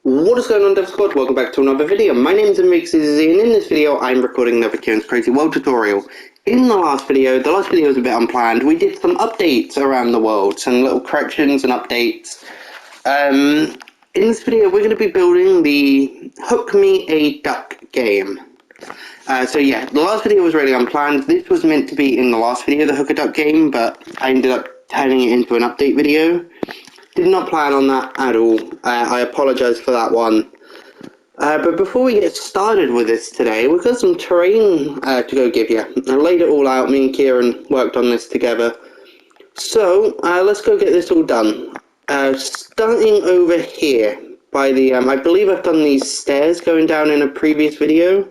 What is going on, Dev Squad? Welcome back to another video. My name is Enrique, and in this video I'm recording another Ciaran's Crazy World tutorial. In the last video was a bit unplanned. We did some updates around the world, some little corrections and updates. In this video we're going to be building the Hook Me a Duck game. So yeah, the last video was really unplanned. This was meant to be in the last video, the Hook a Duck game, but I ended up turning it into an update video. Did not plan on that at all. I apologise for that one. But before we get started with this today, we've got some terrain to go give you. I laid it all out. Me and Ciaran worked on this together. So let's go get this all done. Starting over here by the, I believe I've done these stairs going down in a previous video.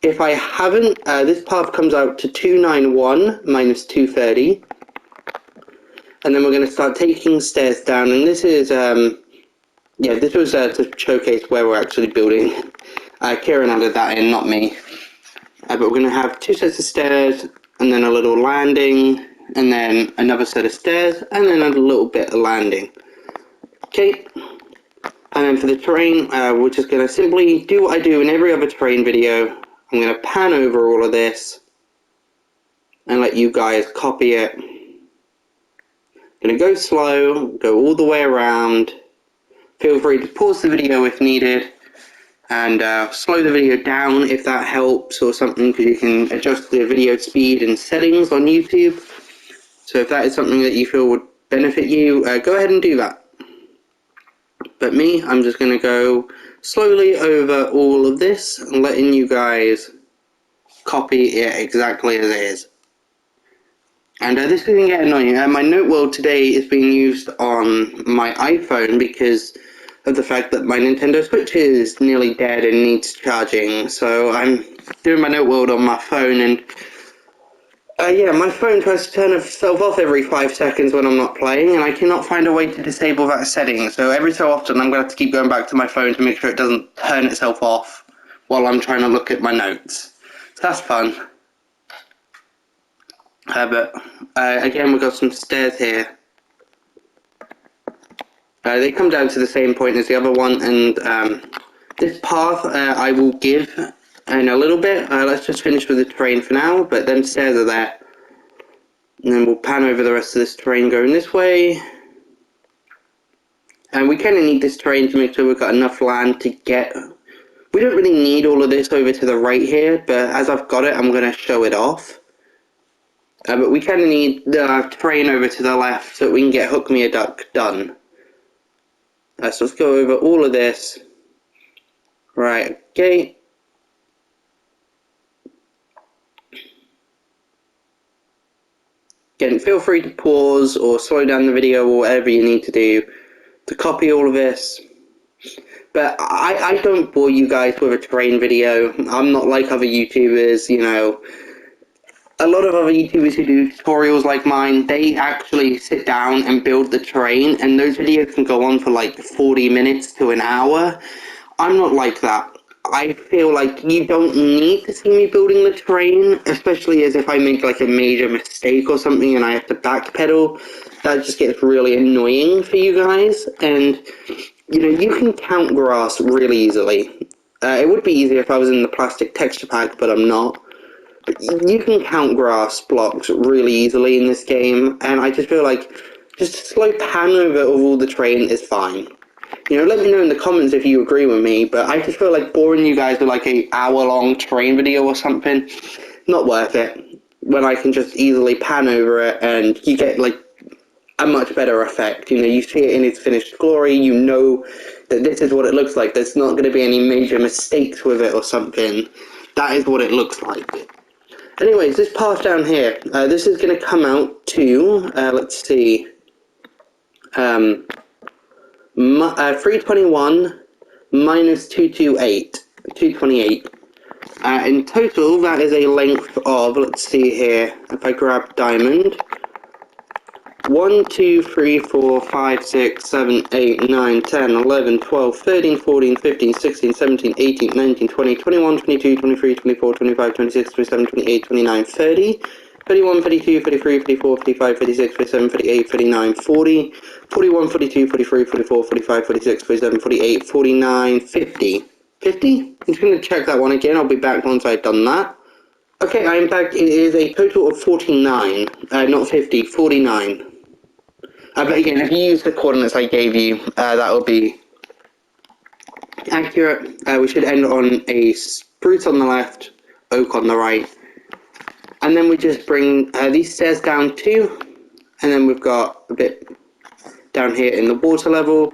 If I haven't, this path comes out to 291 minus 230. And then we're going to start taking stairs down, and this is, yeah, this was to showcase where we're actually building. Ciaran added that in, not me. But we're going to have two sets of stairs, and then a little landing, and then another set of stairs, and then a little bit of landing. Okay, and then for the terrain, we're just going to simply do what I do in every other terrain video. I'm going to pan over all of this, and let you guys copy it. Going to go slow, go all the way around. Feel free to pause the video if needed, and slow the video down if that helps or something, because you can adjust the video speed and settings on YouTube. So if that is something that you feel would benefit you, go ahead and do that. But me, I'm just going to go slowly over all of this and letting you guys copy it exactly as it is. And this is going to get annoying. My note world today is being used on my iPhone because of the fact that my Nintendo Switch is nearly dead and needs charging. So I'm doing my note world on my phone, and yeah, my phone tries to turn itself off every 5 seconds when I'm not playing, and I cannot find a way to disable that setting. So every so often I'm going to have to keep going back to my phone to make sure it doesn't turn itself off while I'm trying to look at my notes. So that's fun. But again, we've got some stairs here. They come down to the same point as the other one, and this path I will give in a little bit. Let's just finish with the terrain for now, but them stairs are there. And then we'll pan over the rest of this terrain going this way. And we kind of need this terrain to make sure we've got enough land to get... We don't really need all of this over to the right here, but as I've got it, I'm going to show it off. But we kind of need the terrain over to the left so that we can get Hook Me a Duck done. So let's go over all of this. Right, okay. Again, feel free to pause or slow down the video or whatever you need to do to copy all of this. But I don't bore you guys with a terrain video. I'm not like other YouTubers, you know. A lot of other YouTubers who do tutorials like mine, they actually sit down and build the terrain, and those videos can go on for like 40 minutes to an hour. I'm not like that. I feel like you don't need to see me building the terrain, especially as if I make like a major mistake or something and I have to backpedal. That just gets really annoying for you guys, and you know, you can count grass really easily. It would be easier if I was in the plastic texture pack, but I'm not. But you can count grass blocks really easily in this game, and I just feel like just a slow pan over of all the terrain is fine. You know, let me know in the comments if you agree with me, but I just feel like boring you guys with like an hour-long terrain video or something, not worth it. When I can just easily pan over it and you get like a much better effect. You know, you see it in its finished glory, you know that this is what it looks like. There's not going to be any major mistakes with it or something. That is what it looks like. Anyways, this path down here, this is going to come out to, let's see, 321 minus 228. In total, that is a length of, let's see here, if I grab diamond, 1, 2, 3, 4, 5, 6, 7, 8, 9, 10, 11, 12, 13, 14, 15, 16, 17, 18, 19, 20, 21, 22, 23, 24, 25, 26, 27, 28, 29, 30. 31, 32, 33, 34, 35, 36, 37, 38, 39, 40, 41, 42, 43, 44, 45, 46, 47, 48, 49, 50. 50? I'm just going to check that one again. I'll be back once I've done that. Okay, I am back. It is a total of 49. Not 50, 49. But again, if you use the coordinates I gave you, that will be accurate. We should end on a spruce on the left, oak on the right. And then we just bring these stairs down too. And then we've got a bit down here in the water level.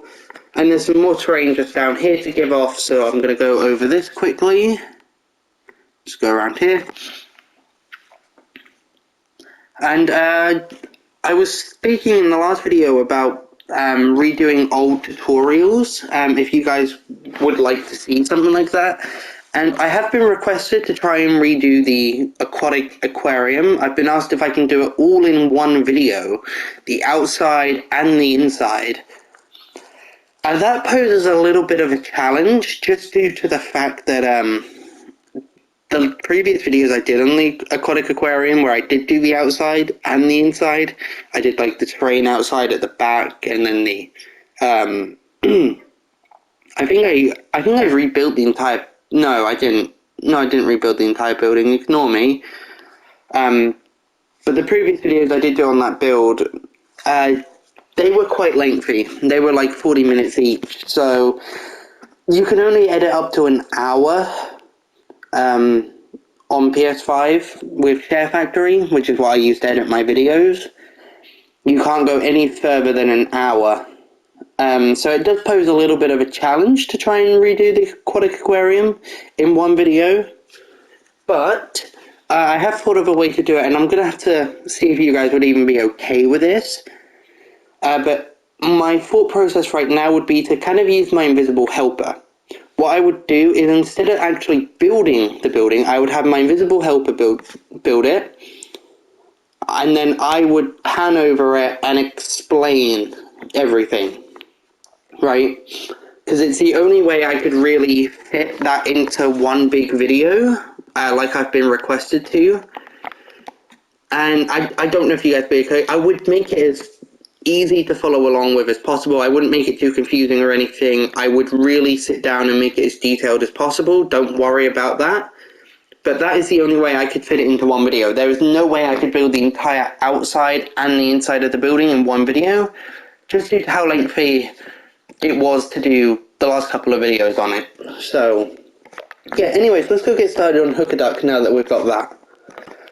And there's some more terrain just down here to give off. So I'm going to go over this quickly. Just go around here. And I was speaking in the last video about redoing old tutorials, if you guys would like to see something like that. And I have been requested to try and redo the aquatic aquarium. I've been asked if I can do it all in one video, the outside and the inside. And that poses a little bit of a challenge, just due to the fact that the previous videos I did on the aquatic aquarium, where I did do the outside and the inside, I did like the terrain outside at the back, and then the I think I rebuilt the entire. No, I didn't. No, I didn't rebuild the entire building. Ignore me. But the previous videos I did do on that build, they were quite lengthy. They were like 40 minutes each, so you can only edit up to an hour. On PS5 with Share Factory, which is what I use to edit my videos. You can't go any further than an hour. So it does pose a little bit of a challenge to try and redo the aquatic aquarium in one video. But I have thought of a way to do it, and I'm going to have to see if you guys would even be okay with this. But my thought process right now would be to kind of use my invisible helper. What I would do is, instead of actually building the building, I would have my invisible helper build it, and then I would pan over it and explain everything, right? Because it's the only way I could really fit that into one big video, like I've been requested to. And I don't know if you guys would be okay. I would make it as easy to follow along with as possible. I wouldn't make it too confusing or anything. I would really sit down and make it as detailed as possible. Don't worry about that. But that is the only way I could fit it into one video. There is no way I could build the entire outside and the inside of the building in one video, just due to how lengthy it was to do the last couple of videos on it. So, yeah, anyways, let's go get started on Hook-a-Duck now that we've got that.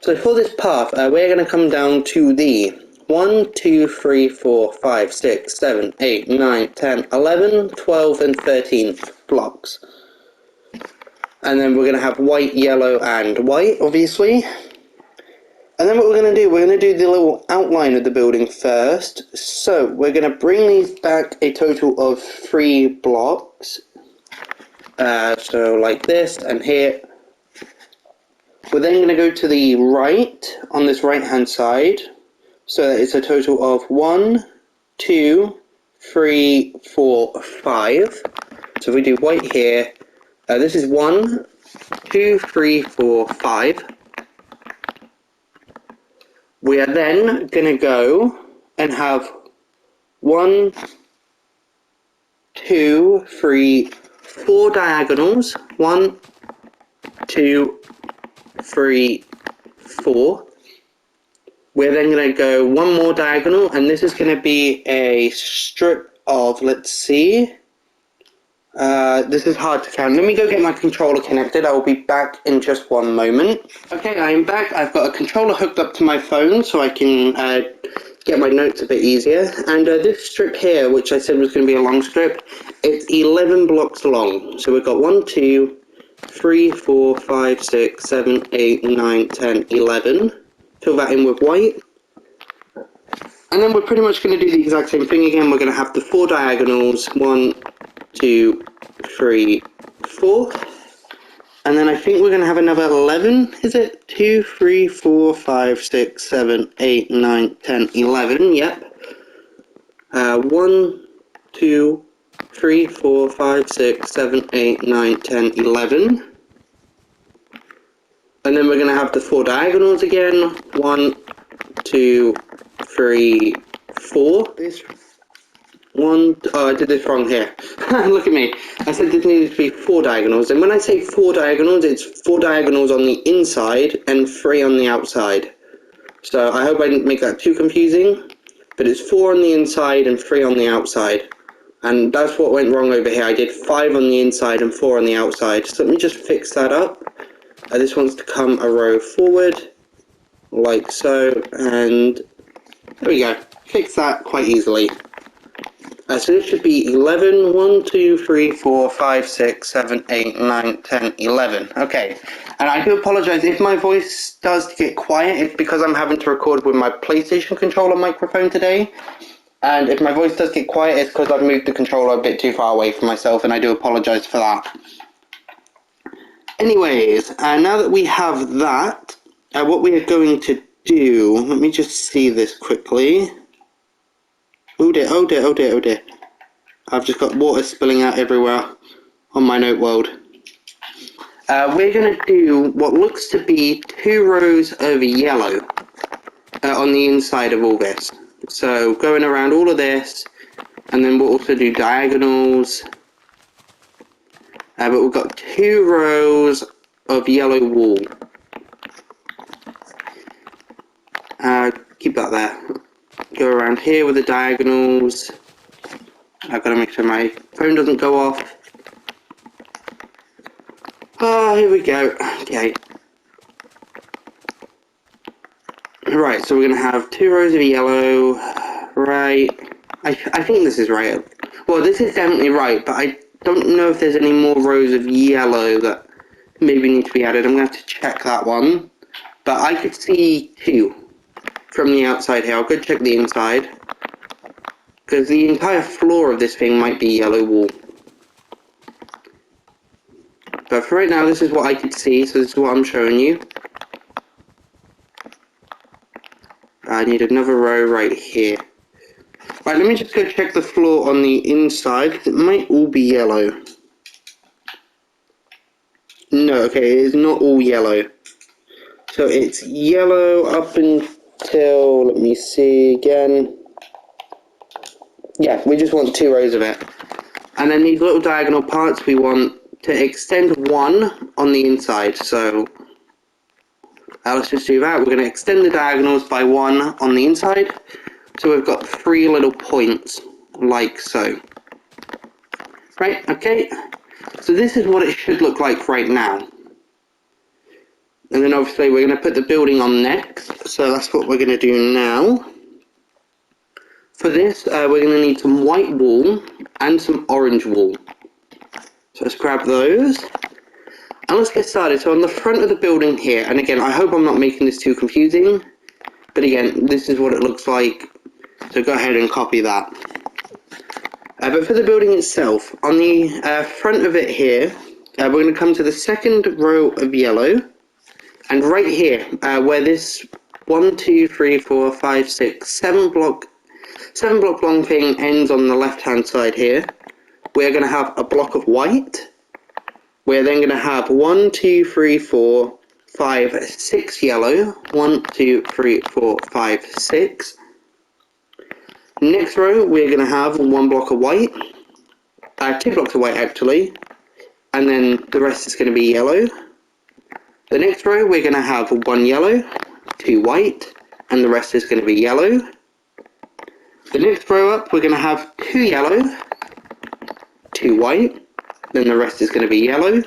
So for this path, we're going to come down to the 1, 2, 3, 4, 5, 6, 7, 8, 9, 10, 11, 12, and 13 blocks. And then we're going to have white, yellow, and white, obviously. And then what we're going to do, we're going to do the little outline of the building first. So we're going to bring these back a total of 3 blocks. So like this, and here. We're then going to go to the right, on this right-hand side. So that it's a total of 1, 2, 3, 4, 5. So if we do white here, this is 1, 2, 3, 4, 5. We are then going to go and have 1, 2, 3, 4 diagonals. 1, 2, 3, 4. We're then going to go one more diagonal, and this is going to be a strip of, let's see, this is hard to count. Let me go get my controller connected. I will be back in just one moment. Okay, I am back. I've got a controller hooked up to my phone so I can get my notes a bit easier. And this strip here, which I said was going to be a long strip, it's 11 blocks long. So we've got 1, 2, 3, 4, 5, 6, 7, 8, 9, 10, 11. Fill that in with white. And then we're pretty much going to do the exact same thing again. We're going to have the 4 diagonals. 1, 2, 3, 4. And then I think we're going to have another 11. Is it? 2, 3, 4, 5, 6, 7, 8, 9, 10, 11. Yep. 1, 2, 3, 4, 5, 6, 7, 8, 9, 10, 11. And then we're going to have the 4 diagonals again. 1, 2, 3, 4. This one, oh, I did this wrong here. Look at me. I said there needed to be 4 diagonals. And when I say 4 diagonals, it's 4 diagonals on the inside and 3 on the outside. So I hope I didn't make that too confusing. But it's 4 on the inside and 3 on the outside. And that's what went wrong over here. I did 5 on the inside and 4 on the outside. So let me just fix that up. This wants to come a row forward, like so, and there we go. Fix that quite easily. So this should be 11, 1, 2, 3, 4, 5, 6, 7, 8, 9, 10, 11. Okay, and I do apologise if my voice does get quiet. It's because I'm having to record with my PlayStation controller microphone today. And if my voice does get quiet, it's because I've moved the controller a bit too far away from myself, and I do apologise for that. Anyways, now that we have that, what we are going to do, let me just see this quickly. Oh dear, oh dear, oh dear, oh dear. I've just got water spilling out everywhere on my note world. We're going to do what looks to be 2 rows of yellow on the inside of all this. So going around all of this, and then we'll also do diagonals. But we've got 2 rows of yellow wool. Keep that there. Go around here with the diagonals. I've got to make sure my phone doesn't go off. Oh, here we go. Okay. Right, so we're going to have 2 rows of yellow. Right. I think this is right. Well, this is definitely right, but I don't know if there's any more rows of yellow that maybe need to be added. I'm going to have to check that one. But I could see 2 from the outside here. I'll go check the inside. Because the entire floor of this thing might be yellow wool. But for right now, this is what I could see, so this is what I'm showing you. I need another row right here. Right, let me just go check the floor on the inside, because it might all be yellow. No, okay, it is not all yellow. So it's yellow up until, let me see again. Yeah, we just want 2 rows of it. And then these little diagonal parts, we want to extend 1 on the inside. So let's just do that. We're going to extend the diagonals by 1 on the inside. So we've got 3 little points, like so. Right, okay. So this is what it should look like right now. And then obviously we're going to put the building on next. So that's what we're going to do now. For this, we're going to need some white wool and some orange wool. So let's grab those. And let's get started. So on the front of the building here, and again, I hope I'm not making this too confusing. But again, this is what it looks like. So go ahead and copy that. But for the building itself, on the front of it here, we're going to come to the second row of yellow. And right here, where this 1, 2, 3, 4, 5, 6, 7 block long thing ends on the left hand side here, we're going to have a block of white. We're then going to have 1, 2, 3, 4, 5, 6 yellow. 1, 2, 3, 4, 5, 6. Next row, we're going to have 1 block of white. 2 blocks of white actually. And then the rest is going to be yellow. The next row, we're going to have 1 yellow, 2 white, and the rest is going to be yellow. The next row up, we're going to have 2 yellow, 2 white, then the rest is going to be yellow.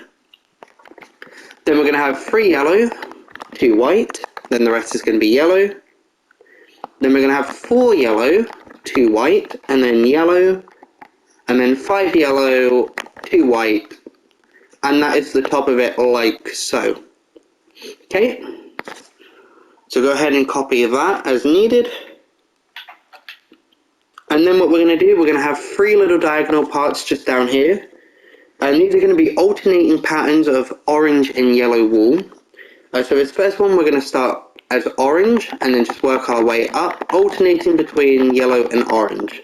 Then we're going to have 3 yellow, 2 white, then the rest is going to be yellow. Then we're going to have 4 yellow, 2 white, and then yellow. And then 5 yellow, 2 white, and that is the top of it like so. Okay, so go ahead and copy that as needed. And then what we're going to do, we're going to have 3 little diagonal parts just down here. And these are going to be alternating patterns of orange and yellow wool. So this first one, we're going to start as orange and then just work our way up, alternating between yellow and orange.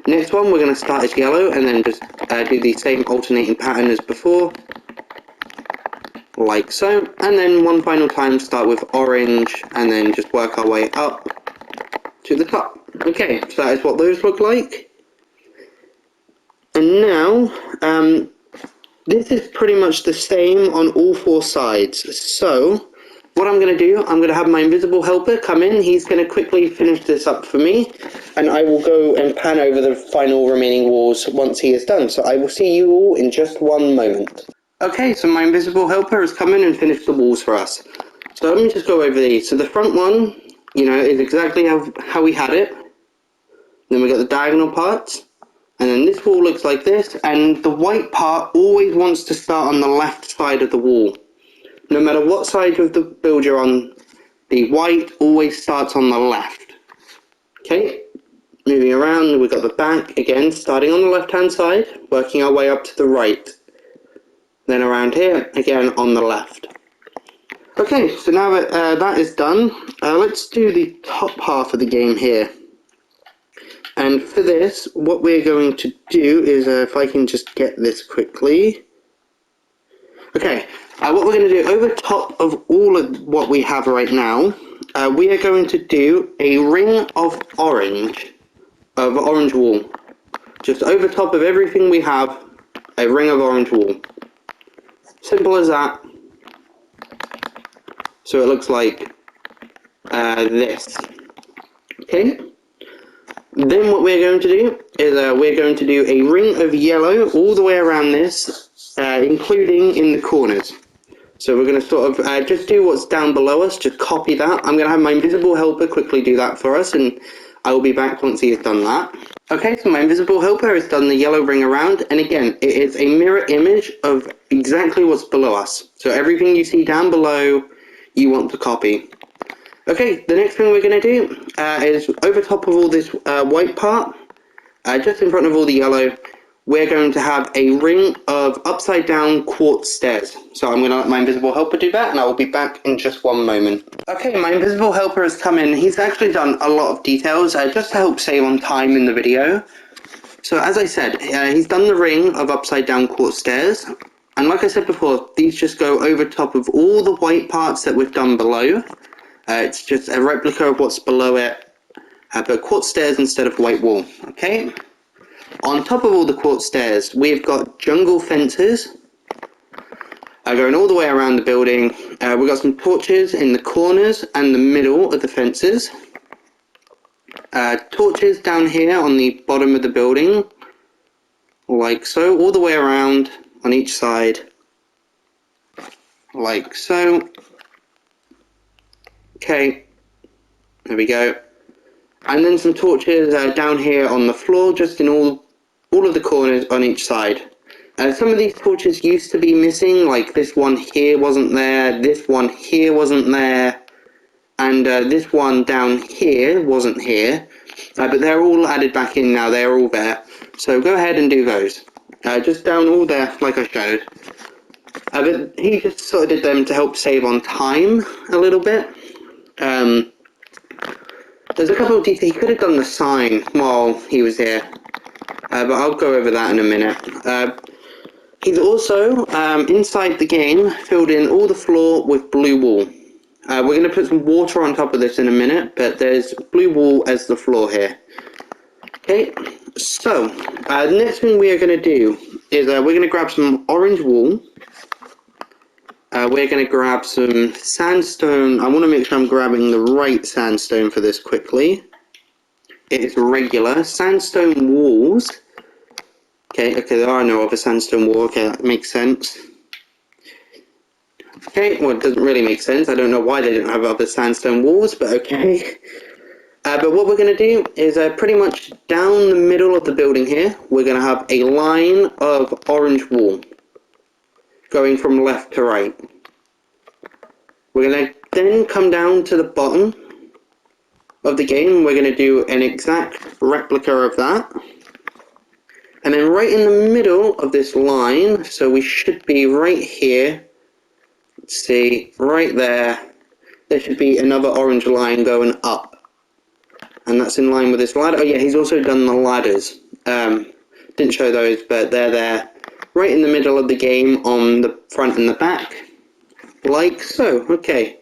Next one, we're going to start as yellow and then just do the same alternating pattern as before. like so, and then one final time start with orange and then just work our way up to the top. Okay, so that is what those look like. And now, this is pretty much the same on all four sides. So, what I'm going to do, I'm going to have my invisible helper come in. He's going to quickly finish this up for me, and I will go and pan over the final remaining walls once he is done. So I will see you all in just one moment. Okay, so my invisible helper has come in and finished the walls for us. So let me just go over these. So the front one, is exactly how we had it. Then we got the diagonal parts. And then this wall looks like this, and the white part always wants to start on the left side of the wall. No matter what side of the build you're on, the white always starts on the left. Okay, moving around, we've got the back again, starting on the left-hand side, working our way up to the right. Then around here, again on the left. Okay, so now that that is done, let's do the top half of the game here. And for this, what we're going to do is, if I can just get this quickly. Okay, what we're going to do, over top of all of what we have right now, we are going to do a ring of orange wool. Just over top of everything we have, a ring of orange wool. Simple as that. So it looks like this. Okay? Then what we're going to do is we're going to do a ring of yellow all the way around this, including in the corners. So we're going to sort of just do what's down below us, just copy that. I'm going to have my invisible helper quickly do that for us, and I will be back once he has done that. Okay, so my invisible helper has done the yellow ring around, and again, it is a mirror image of exactly what's below us. So everything you see down below, you want to copy. Okay, the next thing we're going to do is over top of all this white part, just in front of all the yellow, we're going to have a ring of upside down quartz stairs. So I'm going to let my invisible helper do that, and I will be back in just one moment. Okay, my invisible helper has come in. He's actually done a lot of details just to help save on time in the video. So as I said, he's done the ring of upside down quartz stairs. And like I said before, these just go over top of all the white parts that we've done below. It's just a replica of what's below it, but quartz stairs instead of white wall, okay? On top of all the quartz stairs, we've got jungle fences going all the way around the building. We've got some torches in the corners and the middle of the fences. Torches down here on the bottom of the building, like so, all the way around on each side, like so. Okay, there we go. And then some torches down here on the floor, just in all of the corners on each side. Some of these torches used to be missing, like this one here wasn't there, this one here wasn't there, and this one down here wasn't here. But they're all added back in now, they're all there. So go ahead and do those. Just down all there, like I showed. But he just sort of did them to help save on time a little bit. There's a couple of details. He could have done the sign while he was here, but I'll go over that in a minute. He's also, inside the game, filled in all the floor with blue wool. We're going to put some water on top of this in a minute, but there's blue wool as the floor here. Okay, so the next thing we are going to do is we're going to grab some orange wool. We're going to grab some sandstone. I want to make sure I'm grabbing the right sandstone for this quickly. It's regular sandstone walls. Okay, there are no other sandstone walls. Okay, that makes sense. Okay, well, it doesn't really make sense. I don't know why they didn't have other sandstone walls, but okay. But what we're going to do is pretty much down the middle of the building here, we're going to have a line of orange wool going from left to right. We're going to then come down to the bottom of the game. We're going to do an exact replica of that. And then right in the middle of this line, so we should be right here. Let's see, right there. There should be another orange line going up. And that's in line with this ladder. Oh yeah, he's also done the ladders. Didn't show those, but they're there. Right in the middle of the game on the front and the back. like so. Okay,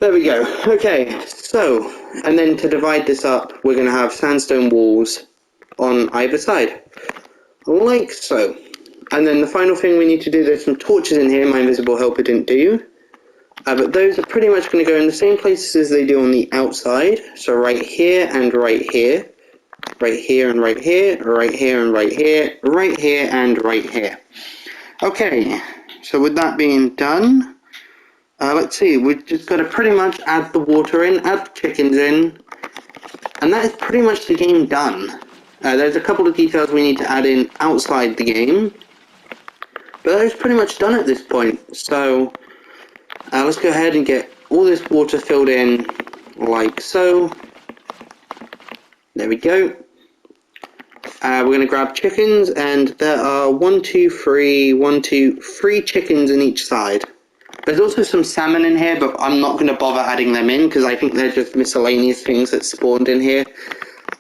there we go. Okay, so, and then to divide this up, we're going to have sandstone walls on either side, like so. And then the final thing we need to do, there's some torches in here my invisible helper didn't do. But those are pretty much going to go in the same places as they do on the outside. So right here and right here. Right here and right here. Right here and right here. Right here and right here. Okay, so with that being done, let's see, we've just got to pretty much add the water in, add the chickens in, and that is pretty much the game done. There's a couple of details we need to add in outside the game, but that is pretty much done at this point. So let's go ahead and get all this water filled in like so. There we go. We're going to grab chickens, and there are three chickens in each side. There's also some salmon in here, but I'm not going to bother adding them in because I think they're just miscellaneous things that spawned in here.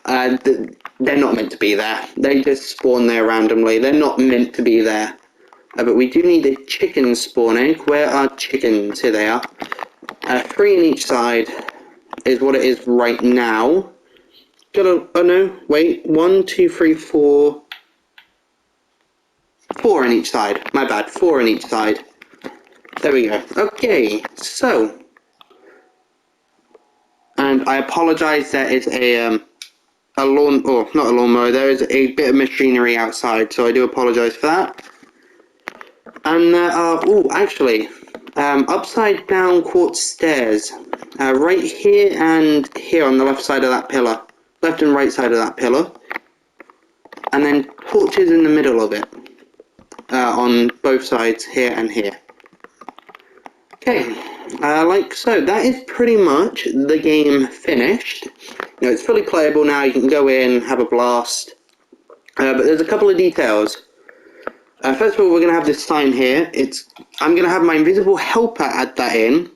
They're not meant to be there. They just spawn there randomly. They're not meant to be there. But we do need a chicken spawn egg. Where are chickens? Here they are. 3 in each side is what it is right now. Oh no, wait. 1, 2, 3, 4. 4 in each side. My bad. 4 in each side. There we go. Okay, so. And I apologise, there is a lawn, or not a lawnmower, there is a bit of machinery outside, so I do apologise for that. And there are, actually, upside down quartz stairs, right here and here on the left side of that pillar, left and right side of that pillar, and then torches in the middle of it, on both sides, here and here. Okay, like so, that is pretty much the game finished. You know, it's fully playable now, you can go in, have a blast, but there's a couple of details. First of all, we're going to have this sign here. I'm going to have my invisible helper add that in.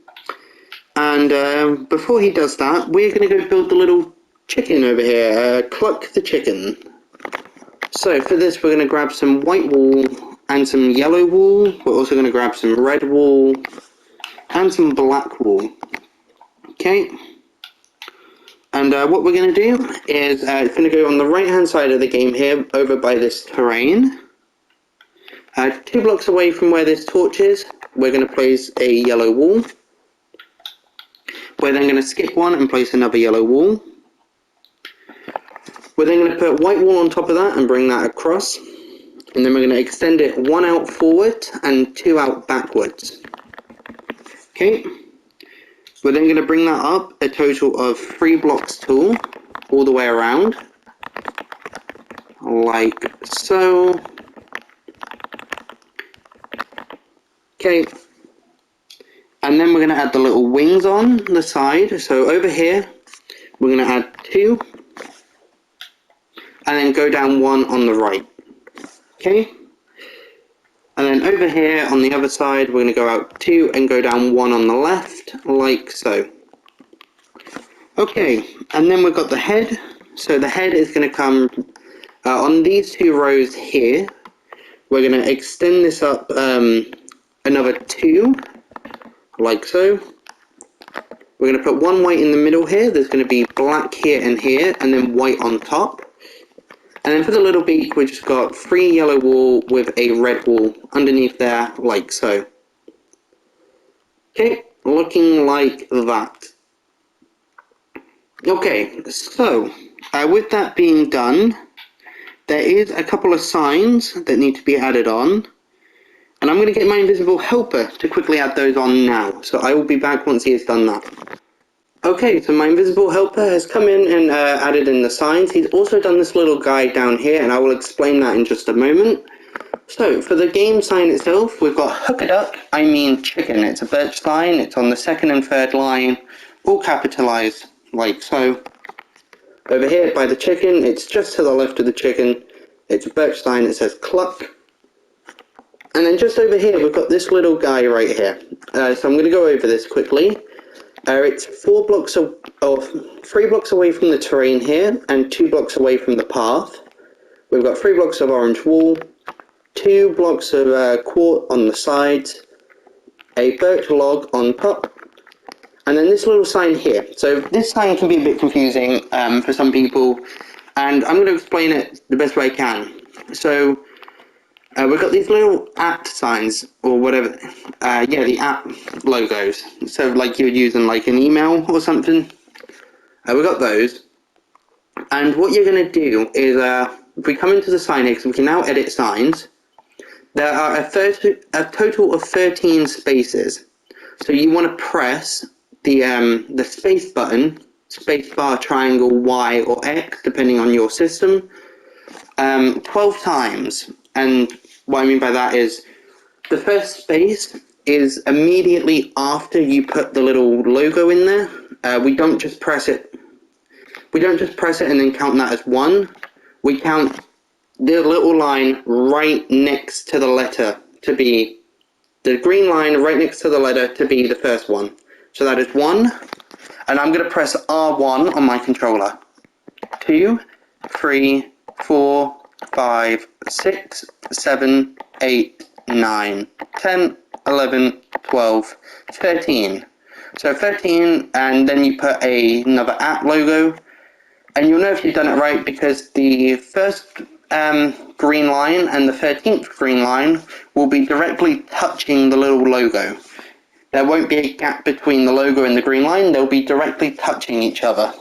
And before he does that, we're going to go build the little chicken over here. Cluck the chicken. So for this, we're going to grab some white wool and some yellow wool. We're also going to grab some red wool and some black wool. Okay. And what we're going to do is it's going to go on the right-hand side of the game here, over by this terrain. 2 blocks away from where this torch is, we're going to place a yellow wall. We're then going to skip one and place another yellow wall. We're then going to put white wool on top of that and bring that across. And then we're going to extend it 1 out forward and 2 out backwards. Okay. We're then going to bring that up a total of 3 blocks tall, all the way around. Like so. Okay, and then we're going to add the little wings on the side. So over here, we're going to add 2, and then go down 1 on the right. Okay, and then over here on the other side, we're going to go out 2 and go down 1 on the left, like so. Okay, and then we've got the head. So the head is going to come on these 2 rows here. We're going to extend this up another 2, like so. We're going to put 1 white in the middle here. There's going to be black here and here, and then white on top. And then for the little beak, we just got 3 yellow wool with a red wool underneath there, like so. Okay, looking like that. Okay, so with that being done, there is a couple of signs that need to be added on. And I'm going to get my invisible helper to quickly add those on now. So I will be back once he has done that. Okay, so my invisible helper has come in and added in the signs. He's also done this little guide down here, and I will explain that in just a moment. So, for the game sign itself, we've got hook a duck, I mean chicken. It's a birch sign, it's on the 2nd and 3rd line, all capitalized, like so. Over here by the chicken, it's just to the left of the chicken. It's a birch sign, it says cluck. And then just over here, we've got this little guy right here. So I'm going to go over this quickly. It's 3 blocks away from the terrain here, and 2 blocks away from the path. We've got 3 blocks of orange wool, 2 blocks of quartz on the sides, a birch log on top, and then this little sign here. So this sign can be a bit confusing for some people, and I'm going to explain it the best way I can. So we've got these little at signs, or whatever, yeah, the at logos. So like you would use in like an email or something. We've got those. And what you're going to do is, if we come into the sign here, because we can now edit signs, there are a total of 13 spaces. So you want to press the space button, space bar, triangle, Y, or X, depending on your system, 12 times. And what I mean by that is, the first space is immediately after you put the little logo in there. We don't just press it and then count that as one. We count the little line right next to the letter to be the green line right next to the letter to be the first one. So that is 1, and I'm going to press R1 on my controller. 2, 3, 4, 5, 6, 7, 8, 9, 10, 11, 12, 13. So 13, and then you put another at logo, and you'll know if you've done it right because the first green line and the 13th green line will be directly touching the little logo. There won't be a gap between the logo and the green line, they'll be directly touching each other.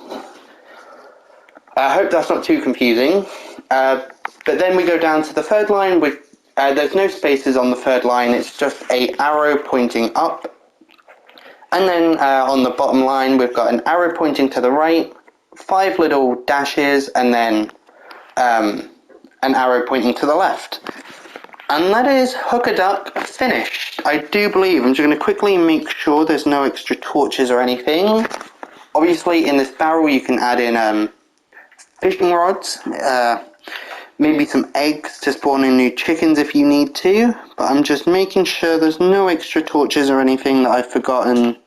I hope that's not too confusing. But then we go down to the third line with, there's no spaces on the third line, it's just an arrow pointing up. And then on the bottom line we've got an arrow pointing to the right, 5 little dashes, and then an arrow pointing to the left. And that is Hook a Duck finished, I do believe. I'm just going to quickly make sure there's no extra torches or anything. Obviously in this barrel you can add in fishing rods, maybe some eggs to spawn in new chickens if you need to, but I'm just making sure there's no extra torches or anything that I've forgotten.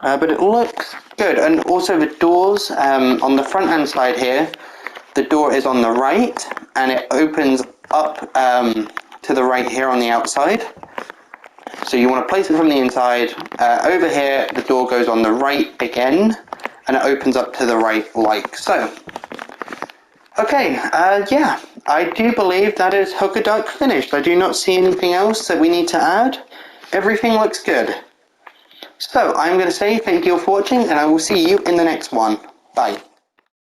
But it looks good, and also the doors on the front hand side here, the door is on the right and it opens up to the right here on the outside. So you want to place it from the inside. Over here the door goes on the right again and it opens up to the right like so. Okay, yeah, I do believe that is Hook a Duck finished. I do not see anything else that we need to add. Everything looks good. So I'm going to say thank you for watching and I will see you in the next one. Bye.